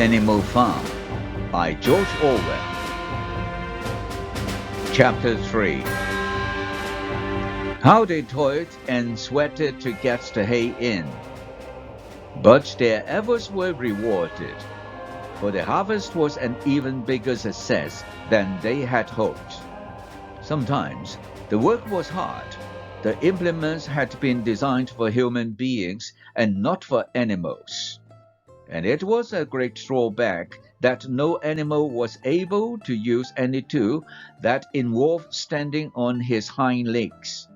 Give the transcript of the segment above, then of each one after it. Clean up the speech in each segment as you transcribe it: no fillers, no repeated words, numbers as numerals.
Animal Farm by George Orwell. Chapter 3. How they toiled and sweated to get the hay in. But their efforts were rewarded, for the harvest was an even bigger success than they had hoped. Sometimes the work was hard. The implements had been designed for human beings and not for animals. And it was a great drawback that no animal was able to use any tool that involved standing on his hind legs.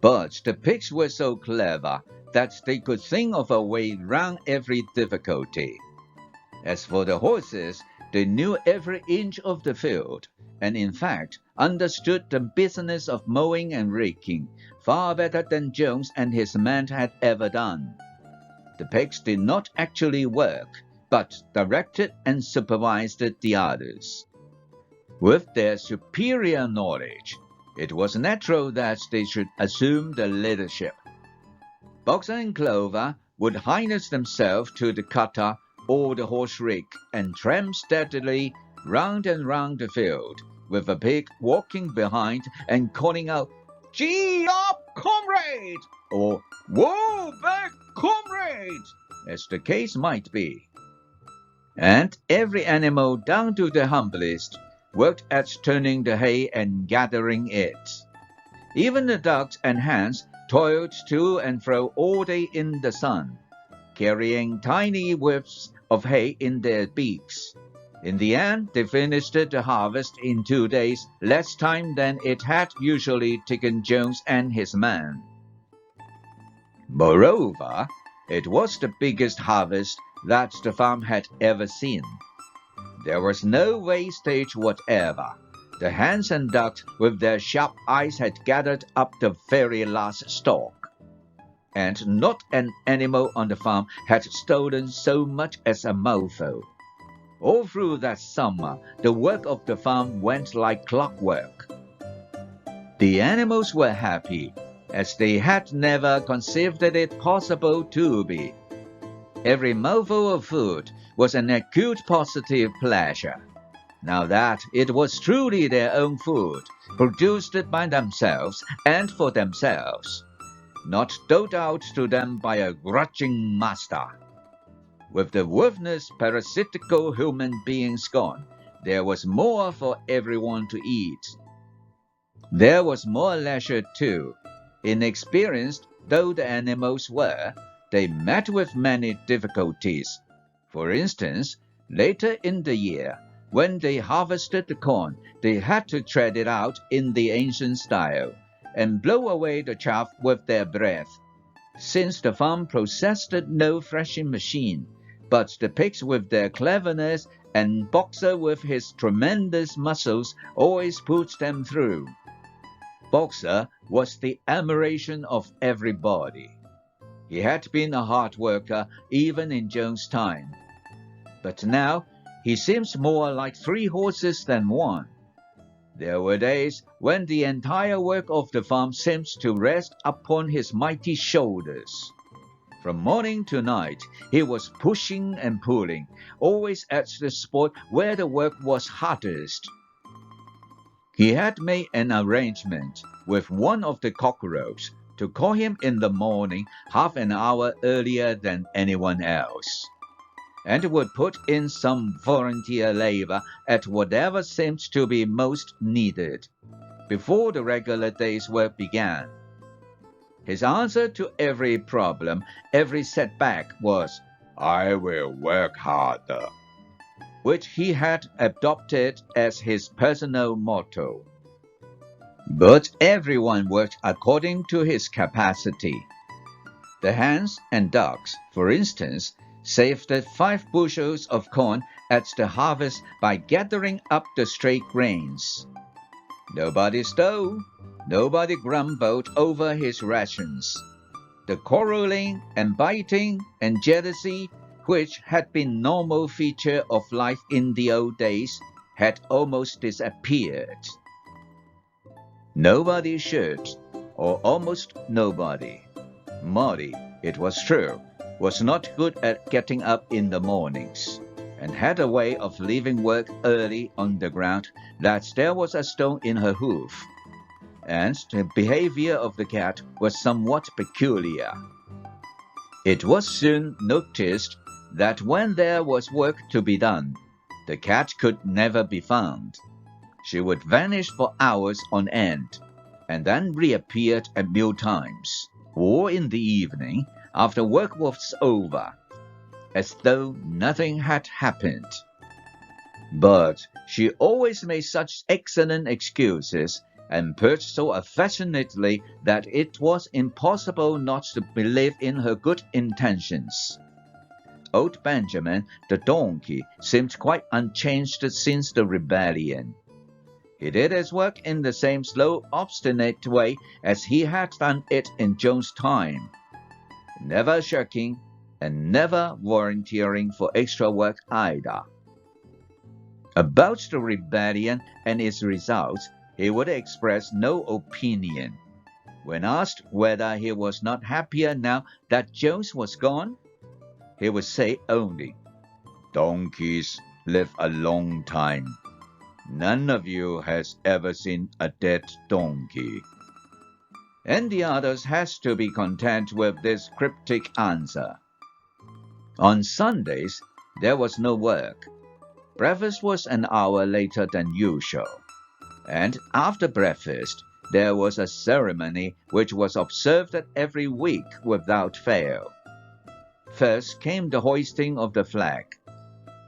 But the pigs were so clever that they could think of a way round every difficulty. As for the horses, they knew every inch of the field, and in fact understood the business of mowing and raking far better than Jones and his men had ever done. The pigs did not actually work, but directed and supervised the others. With their superior knowledge, it was natural that they should assume the leadership. Boxer and Clover would harness themselves to the cutter or the horse rake and tramp steadily round and round the field, with a pig walking behind and calling out, "Gee up, comrade!" or "Whoa back, comrade!" as the case might be. And every animal, down to the humblest, worked at turning the hay and gathering it. Even the ducks and hens toiled to and fro all day in the sun, carrying tiny whiffs of hay in their beaks. In the end, they finished the harvest in 2 days, less time than it had usually taken Jones and his men. Moreover, it was the biggest harvest that the farm had ever seen. There was no wastage whatever. The hens and ducks with their sharp eyes had gathered up the very last stalk, and not an animal on the farm had stolen so much as a mouthful. All through that summer, the work of the farm went like clockwork. The animals were happy, as they had never conceived it possible to be. Every mouthful of food was an acute positive pleasure. Now that it was truly their own food, produced by themselves and for themselves, not doled out to them by a grudging master. With the worthless, parasitical human beings gone, there was more for everyone to eat. There was more leisure too. Inexperienced though the animals were, they met with many difficulties. For instance, later in the year, when they harvested the corn, they had to tread it out in the ancient style, and blow away the chaff with their breath. Since the farm possessed no threshing machine, but the pigs with their cleverness and Boxer with his tremendous muscles always put them through. Boxer was the admiration of everybody. He had been a hard worker even in Jones' time. But now he seems more like 3 horses than 1. There were days when the entire work of the farm seemed to rest upon his mighty shoulders. From morning to night, he was pushing and pulling, always at the spot where the work was hardest. He had made an arrangement with one of the cockerels to call him in the morning half an hour earlier than anyone else, and would put in some volunteer labor at whatever seemed to be most needed, before the regular day's work began. His answer to every problem, every setback was, "I will work harder," which he had adopted as his personal motto. But everyone worked according to his capacity. The hens and ducks, for instance, saved 5 bushels of corn at the harvest by gathering up the stray grains. Nobody stole, nobody grumbled over his rations. The quarreling and biting and jealousy, which had been normal feature of life in the old days, had almost disappeared. Nobody should, or almost nobody. Molly, it was true, was not good at getting up in the mornings, and had a way of leaving work early on the ground that there was a stone in her hoof, and the behavior of the cat was somewhat peculiar. It was soon noticed that when there was work to be done, the cat could never be found. She would vanish for hours on end, and then reappeared at meal times, or in the evening after work was over, as though nothing had happened. But she always made such excellent excuses and purred so affectionately that it was impossible not to believe in her good intentions. Old Benjamin, the donkey, seemed quite unchanged since the rebellion. He did his work in the same slow, obstinate way as he had done it in John's time, never shirking and never volunteering for extra work either. About the rebellion and its results, he would express no opinion. When asked whether he was not happier now that Jones was gone, he would say only, "Donkeys live a long time. None of you has ever seen a dead donkey." And the others has to be content with this cryptic answer. On Sundays, there was no work. Breakfast was an hour later than usual, and after breakfast, there was a ceremony which was observed every week without fail. First came the hoisting of the flag.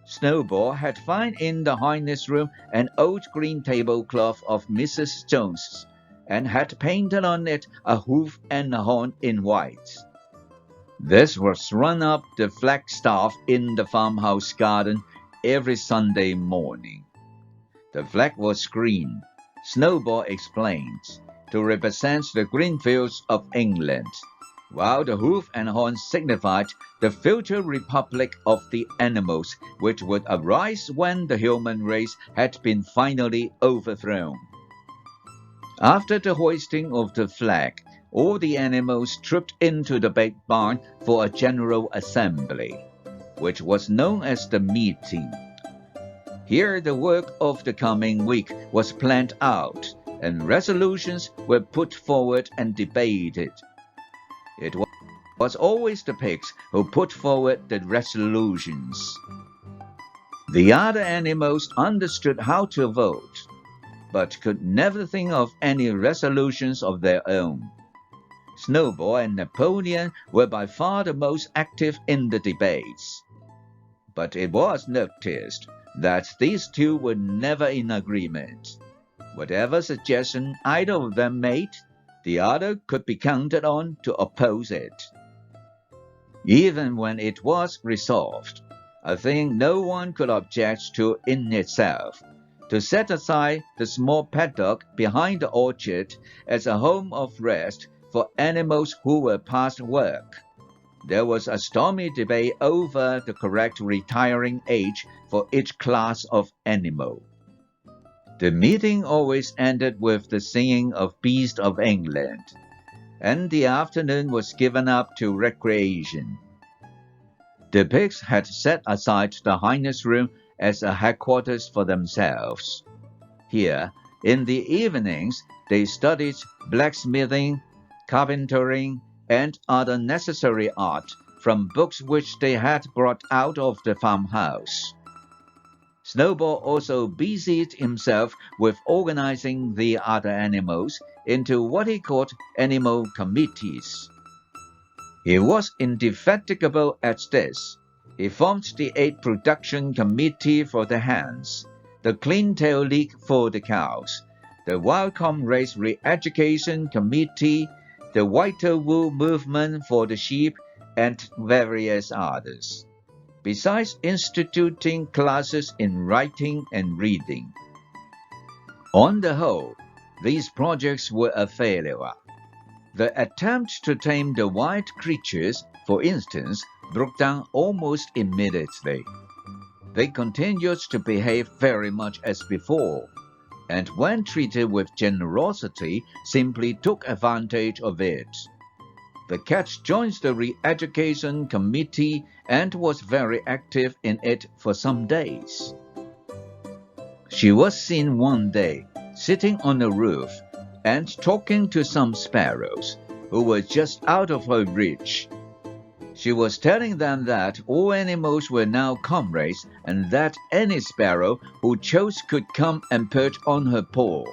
Snowball had found in the harness room an old green tablecloth of Mrs. Jones's, and had painted on it a hoof and a horn in white. This was run up the flagstaff in the farmhouse garden every Sunday morning. The flag was green, Snowball explained, to represent the green fields of England, while the hoof and horn signified the future republic of the animals which would arise when the human race had been finally overthrown. After the hoisting of the flag, all the animals trooped into the big barn for a general assembly, which was known as the meeting. Here the work of the coming week was planned out, and resolutions were put forward and debated. It was always the pigs who put forward the resolutions. The other animals understood how to vote, but could never think of any resolutions of their own. Snowball and Napoleon were by far the most active in the debates. But it was noticed that these two were never in agreement. Whatever suggestion either of them made, the other could be counted on to oppose it. Even when it was resolved, a thing no one could object to in itself, to set aside the small paddock behind the orchard as a home of rest for animals who were past work, there was a stormy debate over the correct retiring age for each class of animal. The meeting always ended with the singing of Beast of England, and the afternoon was given up to recreation. The pigs had set aside the harness room as a headquarters for themselves. Here, in the evenings, they studied blacksmithing, carpentering, and other necessary art from books which they had brought out of the farmhouse. Snowball also busied himself with organizing the other animals into what he called animal committees. He was indefatigable at this. He formed the Egg Production Committee for the hens, the Clean-tail League for the cows, the Wild-comb Race Re-education Committee, the Whiter Wool Movement for the sheep, and various others, besides instituting classes in writing and reading. On the whole, these projects were a failure. The attempt to tame the wild creatures, for instance, broke down almost immediately. They continued to behave very much as before, and when treated with generosity, simply took advantage of it. The cat joined the re-education committee and was very active in it for some days. She was seen one day sitting on the roof and talking to some sparrows who were just out of her reach. She was telling them that all animals were now comrades and that any sparrow who chose could come and perch on her paw.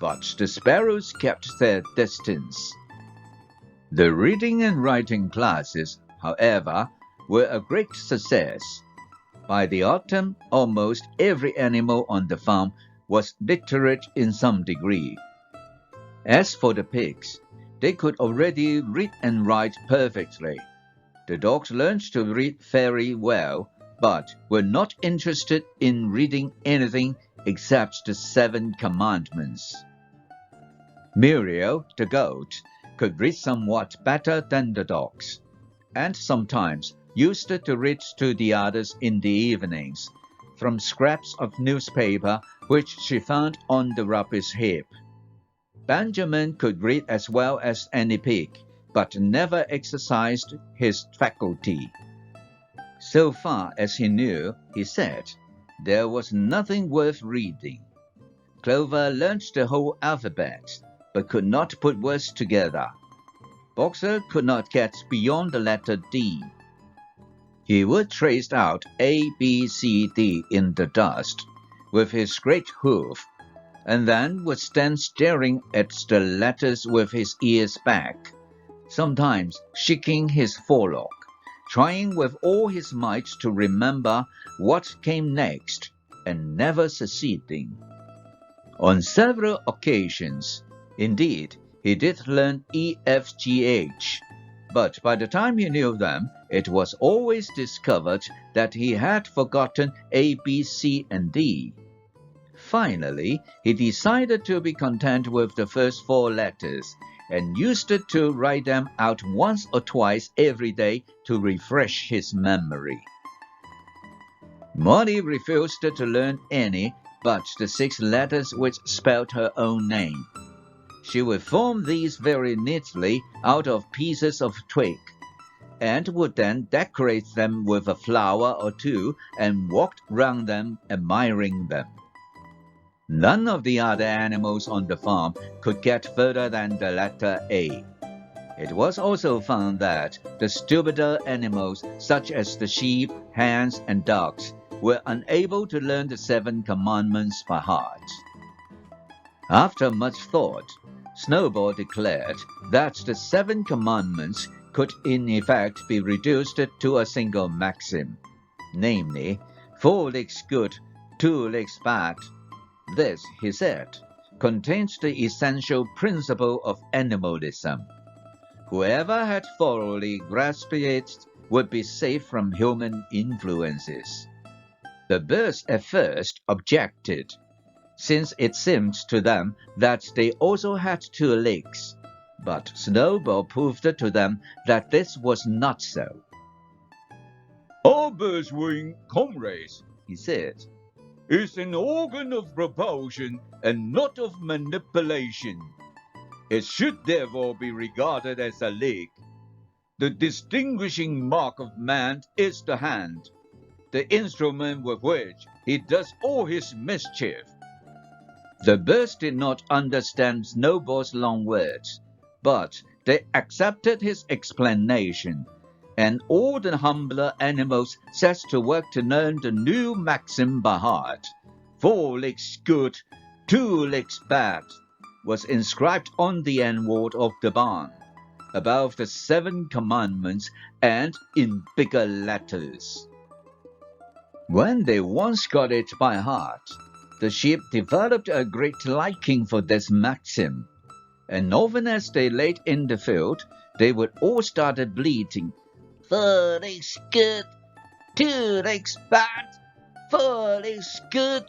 But the sparrows kept their distance. The reading and writing classes, however, were a great success. By the autumn, almost every animal on the farm was literate in some degree. As for the pigs, they could already read and write perfectly. The dogs learned to read very well, but were not interested in reading anything except the 7 commandments. Muriel, the goat, could read somewhat better than the dogs, and sometimes used to read to the others in the evenings, from scraps of newspaper which she found on the rubbish heap. Benjamin could read as well as any pig, but never exercised his faculty. So far as he knew, he said, there was nothing worth reading. Clover learned the whole alphabet, but could not put words together. Boxer could not get beyond the letter D. He would trace out A, B, C, D in the dust with his great hoof, and then would stand staring at the letters with his ears back, sometimes shaking his forelock, trying with all his might to remember what came next, and never succeeding. On several occasions, indeed, he did learn E, F, G, H, but by the time he knew them, it was always discovered that he had forgotten A, B, C, and D. Finally, he decided to be content with the first 4 letters, and used to write them out once or twice every day to refresh his memory. Molly refused to learn any but the 6 letters which spelled her own name. She would form these very neatly out of pieces of twig, and would then decorate them with a flower or 2 and walked round them admiring them. None of the other animals on the farm could get further than the letter A. It was also found that the stupider animals, such as the sheep, hens, and dogs, were unable to learn the 7 commandments by heart. After much thought, Snowball declared that the 7 commandments could in effect be reduced to a single maxim, namely, 4 legs good, 2 legs bad. This, he said, contains the essential principle of animalism. Whoever had thoroughly grasped it would be safe from human influences. The birds at first objected, since it seemed to them that they also had 2 legs, but Snowball proved to them that this was not so. Our birds wing comrades, He said, is an organ of propulsion and not of manipulation. It should therefore be regarded as a leg. The distinguishing mark of man is the hand, the instrument with which he does all his mischief. The birds did not understand Snowball's long words, but they accepted his explanation, and all the humbler animals set to work to learn the new maxim by heart. 4 legs good, 2 legs bad, was inscribed on the end wall of the barn, above the 7 commandments and in bigger letters. When they once got it by heart, the sheep developed a great liking for this maxim, and often as they laid in the field, they would all start bleating, 4 legs good, 2 legs bad, 4 legs good,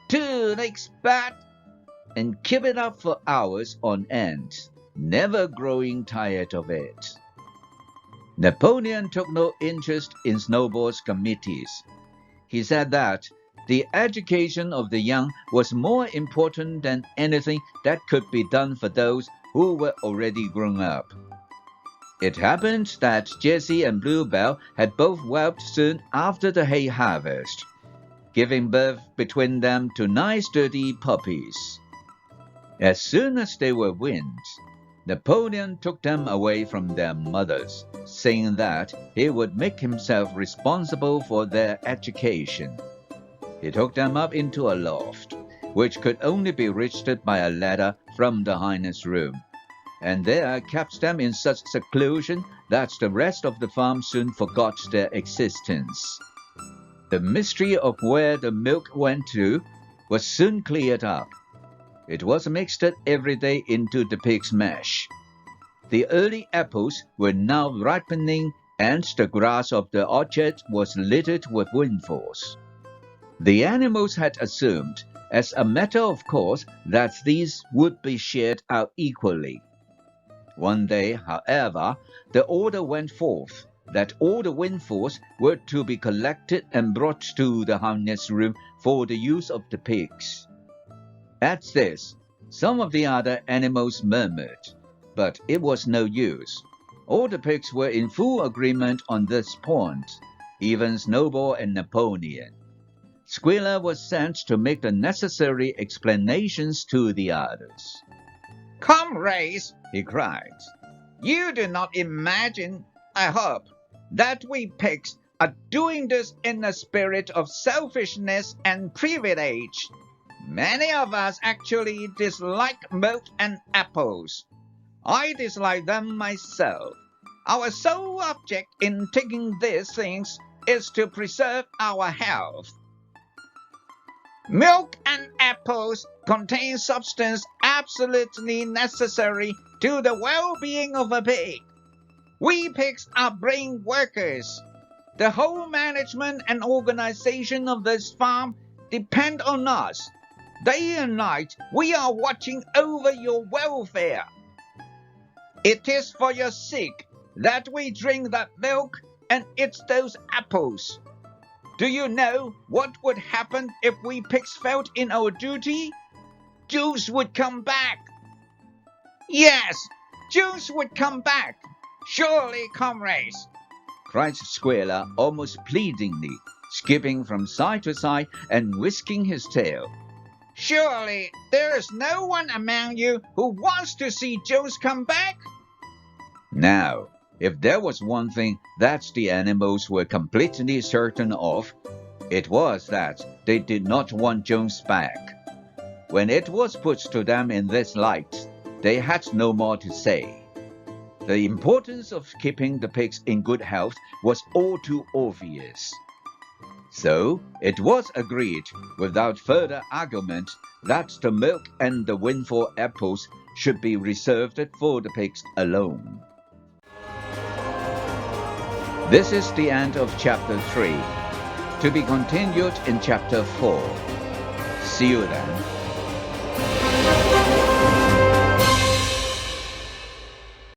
2 legs bad, and keep it up for hours on end, never growing tired of it. Napoleon took no interest in Snowball's committees. He said that the education of the young was more important than anything that could be done for those who were already grown up. It happened that Jessie and Bluebell had both whelped soon after the hay harvest, giving birth between them to 9 sturdy puppies. As soon as they were weaned, Napoleon took them away from their mothers, saying that he would make himself responsible for their education. He took them up into a loft, which could only be reached by a ladder from the harness room, and there kept them in such seclusion that the rest of the farm soon forgot their existence. The mystery of where the milk went to was soon cleared up. It was mixed every day into the pig's mash. The early apples were now ripening, and the grass of the orchard was littered with windfalls. The animals had assumed, as a matter of course, that these would be shared out equally. One day, however, the order went forth that all the windfalls were to be collected and brought to the harness room for the use of the pigs. At this, some of the other animals murmured, but it was no use. All the pigs were in full agreement on this point, even Snowball and Napoleon. Squealer was sent to make the necessary explanations to the others. "Comrades," he cried, "you do not imagine, I hope, that we pigs are doing this in a spirit of selfishness and privilege. Many of us actually dislike milk and apples. I dislike them myself. Our sole object in taking these things is to preserve our health. Milk and apples contain substance absolutely necessary to the well-being of a pig. We pigs are brain workers. The whole management and organization of this farm depend on us. Day and night, we are watching over your welfare. It is for your sake that we drink that milk and eat those apples. Do you know what would happen if we pigs failed in our duty? Juice would come back. Yes, Juice would come back. Surely, comrades," cried Squealer almost pleadingly, skipping from side to side and whisking his tail. "Surely there is no one among you who wants to see Juice come back?" Now, if there was one thing that the animals were completely certain of, it was that they did not want Jones back. When it was put to them in this light, they had no more to say. The importance of keeping the pigs in good health was all too obvious. So it was agreed, without further argument, that the milk and the windfall apples should be reserved for the pigs alone. This is the end of chapter 3. To be continued in chapter 4. See you then.